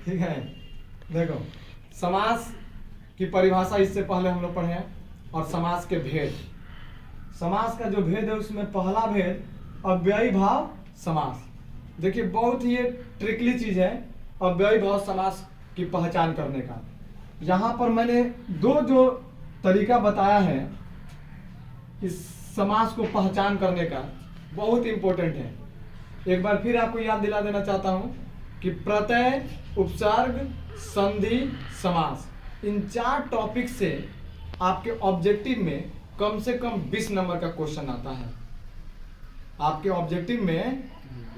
ठीक है, देखो समास की परिभाषा इससे पहले हम लोग पढ़े हैं, और समास के भेद। समास का जो भेद है उसमें पहला भेद अव्ययी भाव समास। देखिए बहुत ही ट्रिकली चीज है अव्ययी भाव समास की पहचान करने का। यहाँ पर मैंने दो जो तरीका बताया है इस समास को पहचान करने का, बहुत इंपॉर्टेंट है। एक बार फिर आपको याद दिला देना चाहता हूँ कि प्रत्यय, उपसर्ग, संधि, समास, इन 4 टॉपिक से आपके ऑब्जेक्टिव में कम से कम 20 नंबर का क्वेश्चन आता है। आपके ऑब्जेक्टिव में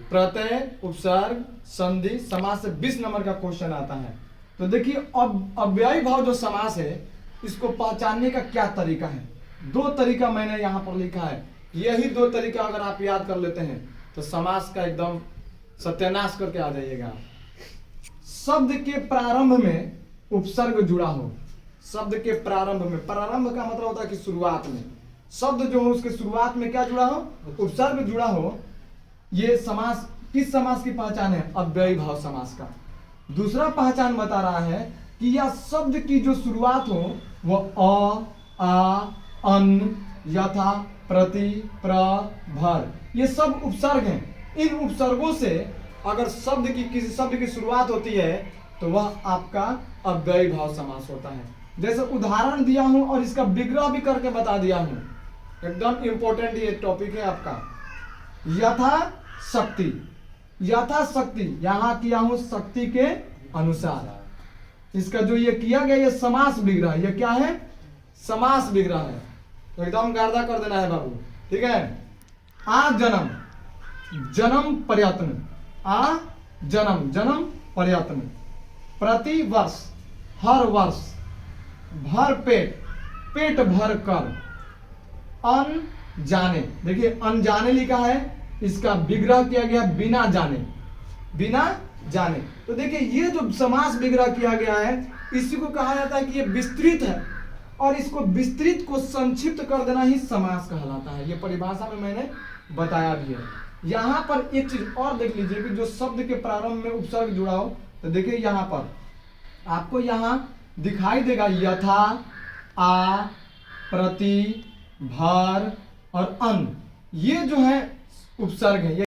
प्रत्यय, उपसर्ग, संधि, समास से 20 नंबर का क्वेश्चन आता है। तो देखिए अब अव्ययी भाव जो समास है इसको पहचानने का क्या तरीका है। 2 तरीका मैंने यहाँ पर लिखा है, यही 2 तरीका अगर आप याद कर लेते हैं तो समास का एकदम सत्यानाश करके आ जाइएगा। शब्द के प्रारंभ में उपसर्ग जुड़ा हो। शब्द के प्रारंभ में, प्रारंभ का मतलब होता है कि शुरुआत में, शब्द जो हो उसके शुरुआत में क्या जुड़ा हो, उपसर्ग जुड़ा हो। ये समास किस समास की पहचान है, अव्ययी भाव समास का। दूसरा पहचान बता रहा है कि यह शब्द की जो शुरुआत हो वो अ, आ, अन, यथा, प्रति, प्र, भर, ये सब उपसर्ग हैं। इन उपसर्गों से अगर शब्द की किसी शब्द की शुरुआत होती है तो वह आपका अव्ययी भाव समास होता है। जैसे उदाहरण दिया हूं और इसका विग्रह भी करके बता दिया हूं, एकदम इंपॉर्टेंट ये टॉपिक है आपका। यथा शक्ति, यथा शक्ति यहां किया हूं शक्ति के अनुसार। इसका जो ये किया गया ये समास विग्रह, ये क्या है, समास विग्रह है। तो एकदम गार्दा कर देना है बाबू, ठीक है। आ जन्म, जन्म प्रयत्न, आ जन्म, जन्म प्रयत्न। प्रति वर्ष, हर वर्ष। भर पेट, पेट भर कर। अन जाने, देखिए अनजाने लिखा है, इसका विग्रह किया गया बिना जाने, बिना जाने। तो देखिए ये जो समास विग्रह किया गया है इसी को कहा जाता है कि ये विस्तृत है, और इसको विस्तृत को संक्षिप्त कर देना ही समास कहलाता है। ये परिभाषा में मैंने बताया भी है। यहाँ पर एक चीज और देख लीजिए कि जो शब्द के प्रारंभ में उपसर्ग जुड़ा हो, तो देखिए यहाँ पर आपको यहाँ दिखाई देगा यथा, आ, प्रति, भर और अन, ये जो है उपसर्ग है।